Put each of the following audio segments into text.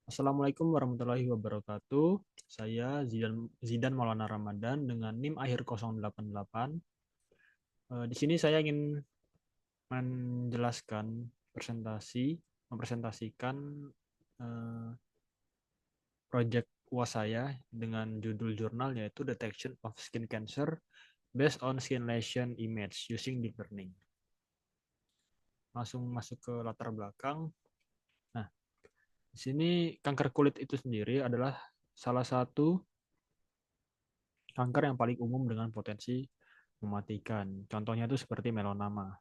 Assalamualaikum warahmatullahi wabarakatuh. Saya Zidan Maulana Ramadan dengan NIM akhir 088. Di sini saya ingin menjelaskan mempresentasikan eh, proyek UAS saya dengan judul jurnal yaitu Detection of Skin Cancer Based on Skin Lesion Image Using Deep Learning. Langsung masuk ke latar belakang. Nah, di sini kanker kulit itu sendiri adalah salah satu kanker yang paling umum dengan potensi mematikan. Contohnya itu seperti melanoma.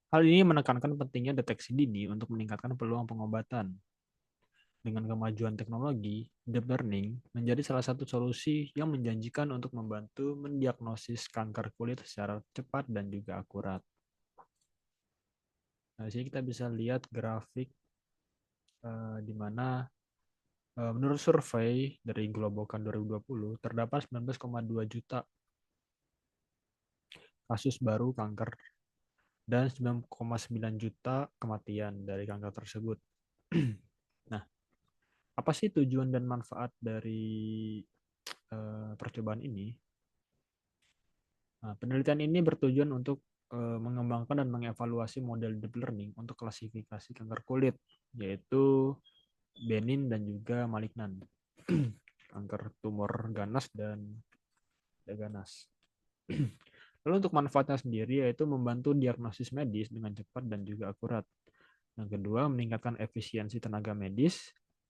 Hal ini menekankan pentingnya deteksi dini untuk meningkatkan peluang pengobatan. Dengan kemajuan teknologi, deep learning menjadi salah satu solusi yang menjanjikan untuk membantu mendiagnosis kanker kulit secara cepat dan juga akurat. Nah, di sini kita bisa lihat grafik di mana menurut survei dari Globokan 2020 terdapat 19,2 juta kasus baru kanker dan 9,9 juta kematian dari kanker tersebut. Nah, apa sih tujuan dan manfaat dari percobaan ini? Nah, penelitian ini bertujuan untuk mengembangkan dan mengevaluasi model deep learning untuk klasifikasi kanker kulit, yaitu benin dan juga malignan, kanker tumor ganas dan tidak ganas. Lalu untuk manfaatnya sendiri yaitu membantu diagnosis medis dengan cepat dan juga akurat. Yang kedua, meningkatkan efisiensi tenaga medis.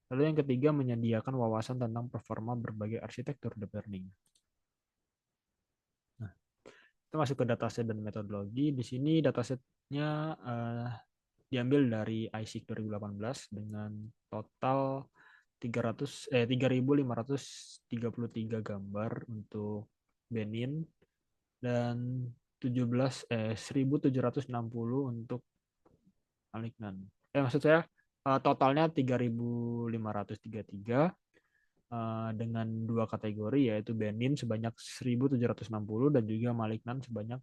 Lalu yang ketiga, menyediakan wawasan tentang performa berbagai arsitektur deep learning. Nah, kita masuk ke dataset dan metodologi. Di sini datasetnya diambil dari ISIC 2018 dengan total 3.533 gambar untuk benin dan 1.760 untuk malignan. Maksud saya totalnya 3.533 dengan dua kategori yaitu benin sebanyak 1.760 dan juga malignan sebanyak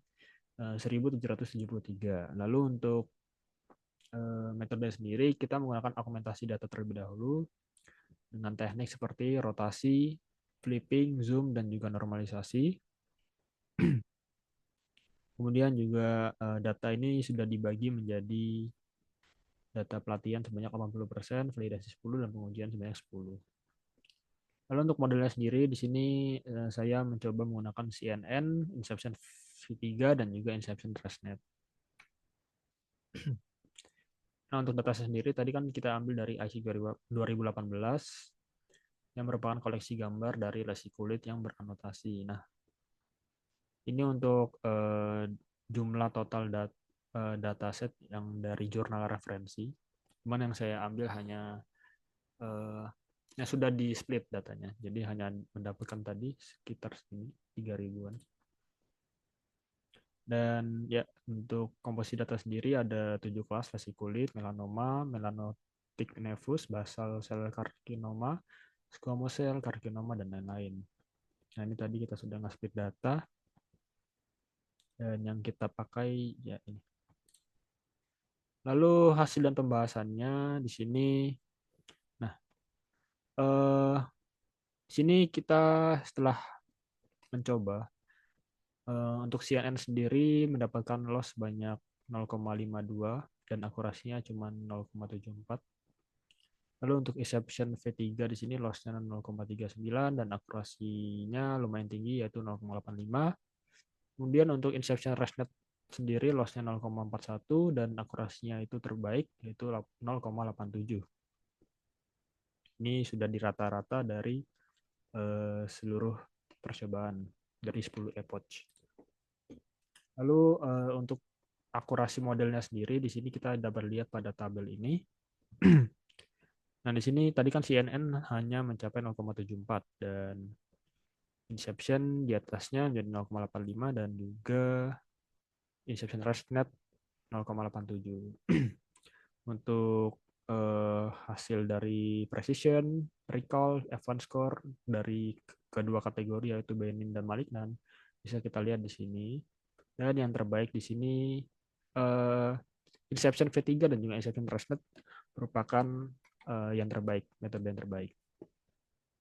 1.773. Lalu untuk metode sendiri kita menggunakan augmentasi data terlebih dahulu dengan teknik seperti rotasi, flipping, zoom dan juga normalisasi. Kemudian juga data ini sudah dibagi menjadi data pelatihan sebanyak 80%, validasi 10, dan pengujian sebanyak 10. Lalu untuk modelnya sendiri, di sini saya mencoba menggunakan CNN, Inception V3, dan juga Inception ResNet. Nah, untuk data sendiri, tadi kan kita ambil dari IC 2018, yang merupakan koleksi gambar dari lesi kulit yang beranotasi. Nah, ini untuk jumlah total dataset yang dari jurnal referensi. Cuman yang saya ambil hanya yang sudah di split datanya. Jadi hanya mendapatkan tadi sekitar segini 3.000-an. Dan ya untuk komposisi data sendiri ada 7 kelas: lesi kulit, melanoma, melanotic nevus, basal cell carcinoma, squamous cell carcinoma, dan lain-lain. Nah, ini tadi kita sudah nge-split data dan yang kita pakai ya ini. Lalu hasil dan pembahasannya di sini. Nah, di sini kita setelah mencoba untuk CNN sendiri mendapatkan loss sebanyak 0,52 dan akurasinya cuma 0,74. Lalu untuk Inception V3 di sini lossnya 0,39 dan akurasinya lumayan tinggi yaitu 0,85. Kemudian untuk Inception ResNet sendiri lossnya 0,41 dan akurasinya itu terbaik yaitu 0,87. Ini sudah di rata-rata dari seluruh percobaan dari 10 epoch. Lalu untuk akurasi modelnya sendiri di sini kita dapat lihat pada tabel ini. Nah, di sini tadi kan CNN hanya mencapai 0,74 dan Inception di atasnya menjadi 0,85 dan juga Inception ResNet 0,87. Untuk hasil dari precision, recall, advanced score dari kedua kategori yaitu benign dan malignan bisa kita lihat di sini. Dan yang terbaik di sini Inception V3 dan juga Inception ResNet merupakan yang terbaik, metode yang terbaik.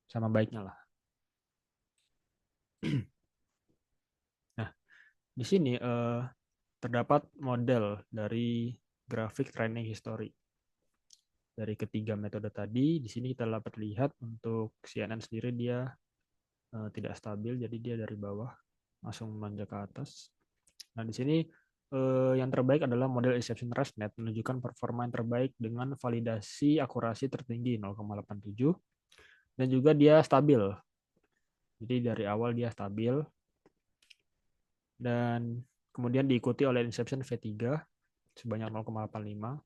Sama baiknya lah. Nah, di sini terdapat model dari grafik training history. Dari ketiga metode tadi, di sini kita dapat lihat untuk CNN sendiri dia tidak stabil, jadi dia dari bawah langsung menanjak ke atas. Nah, di sini yang terbaik adalah model Inception ResNet, menunjukkan performa yang terbaik dengan validasi akurasi tertinggi 0,87, dan juga dia stabil. Jadi dari awal dia stabil, dan kemudian diikuti oleh Inception V3 sebanyak 0,85.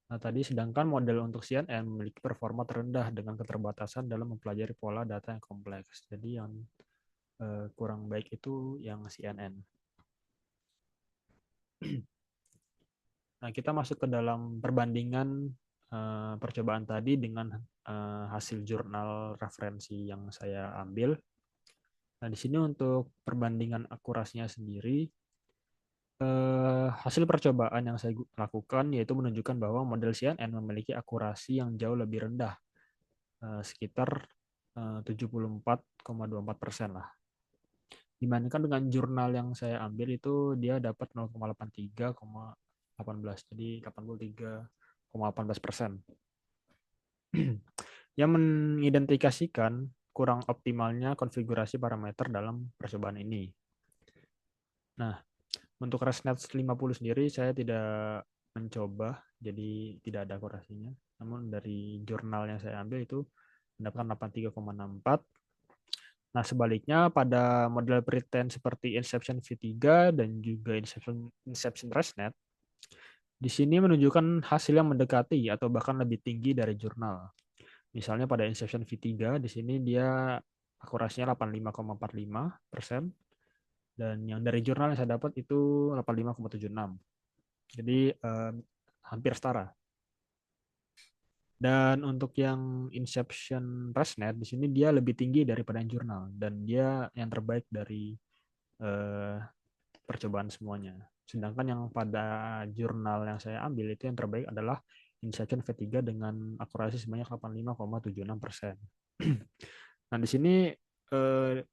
Nah, tadi sedangkan model untuk CNN memiliki performa terendah dengan keterbatasan dalam mempelajari pola data yang kompleks. Jadi yang kurang baik itu yang CNN. Nah, kita masuk ke dalam perbandingan percobaan tadi dengan hasil jurnal referensi yang saya ambil. Nah, di sini untuk perbandingan akurasinya sendiri, hasil percobaan yang saya lakukan yaitu menunjukkan bahwa model CNN memiliki akurasi yang jauh lebih rendah, sekitar 74,24% lah. Dibandingkan dengan jurnal yang saya ambil itu dia dapat 0,83,18, jadi 83,18%. Yang mengidentifikasikan kurang optimalnya konfigurasi parameter dalam percobaan ini. Nah, untuk ResNet 50 sendiri saya tidak mencoba, jadi tidak ada akurasinya. Namun dari jurnal yang saya ambil itu mendapatkan 83,64. Nah, sebaliknya pada model pretend seperti Inception V3 dan juga Inception ResNet, di sini menunjukkan hasil yang mendekati atau bahkan lebih tinggi dari jurnal. Misalnya pada Inception V3, di sini dia akurasinya 85,45%, dan yang dari jurnal yang saya dapat itu 85,76. Jadi hampir setara. Dan untuk yang Inception ResNet di sini dia lebih tinggi daripada yang jurnal, dan dia yang terbaik dari eh, percobaan semuanya. Sedangkan yang pada jurnal yang saya ambil itu yang terbaik adalah Inception V3 dengan akurasi sebanyak 85,76%. Nah, di sini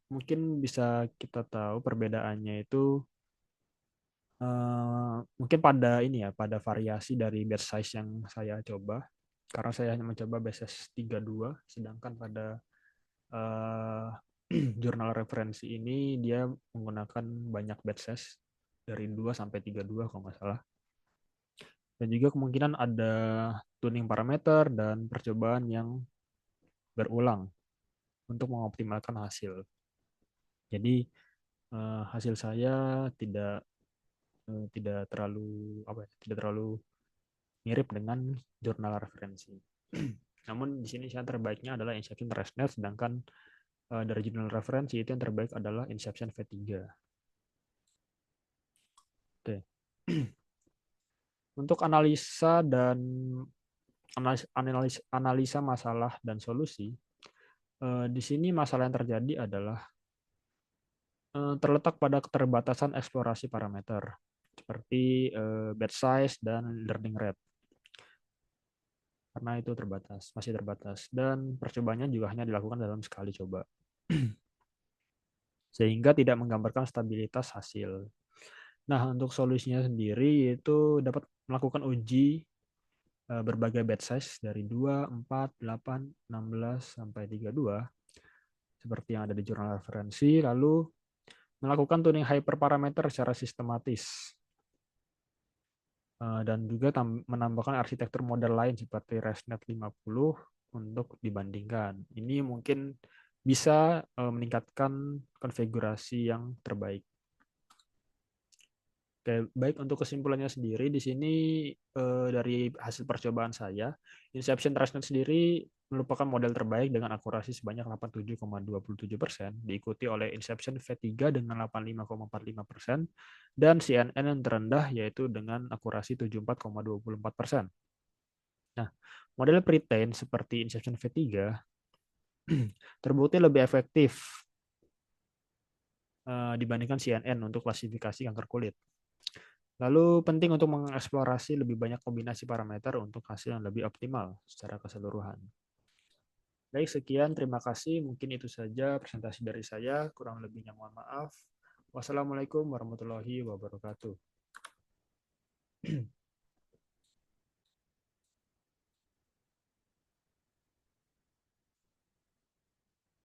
mungkin bisa kita tahu perbedaannya itu mungkin pada ini ya, pada variasi dari batch size yang saya coba. Karena saya hanya mencoba batch size 32, sedangkan pada uh, jurnal referensi ini dia menggunakan banyak batch size dari 2 sampai 32 kalau nggak salah. Dan juga kemungkinan ada tuning parameter dan percobaan yang berulang untuk mengoptimalkan hasil. Jadi hasil saya tidak terlalu tidak terlalu mirip dengan jurnal referensi. Namun di sini yang terbaiknya adalah Inception ResNet, sedangkan dari jurnal referensi itu yang terbaik adalah Inception V3. Oke. Untuk analisa dan analisa masalah dan solusi, di sini masalah yang terjadi adalah terletak pada keterbatasan eksplorasi parameter seperti batch size dan learning rate. Karena itu masih terbatas, dan percobaannya juga hanya dilakukan dalam sekali coba. Sehingga tidak menggambarkan stabilitas hasil. Nah, untuk solusinya sendiri itu dapat melakukan uji berbagai batch size dari 2, 4, 8, 16, sampai 32, seperti yang ada di jurnal referensi, lalu melakukan tuning hyperparameter secara sistematis, dan juga menambahkan arsitektur model lain seperti ResNet 50 untuk dibandingkan. Ini mungkin bisa meningkatkan konfigurasi yang terbaik. Oke, baik, untuk kesimpulannya sendiri di sini dari hasil percobaan saya, Inception ResNet sendiri merupakan model terbaik dengan akurasi sebanyak 87,27%, diikuti oleh Inception V3 dengan 85,45%, dan CNN yang terendah yaitu dengan akurasi 74,24%. Nah, model pretrain seperti Inception V3 terbukti lebih efektif dibandingkan CNN untuk klasifikasi kanker kulit. Lalu penting untuk mengeksplorasi lebih banyak kombinasi parameter untuk hasil yang lebih optimal secara keseluruhan. Baik, sekian. Terima kasih. Mungkin itu saja presentasi dari saya. Kurang lebihnya mohon maaf. Wassalamualaikum warahmatullahi wabarakatuh.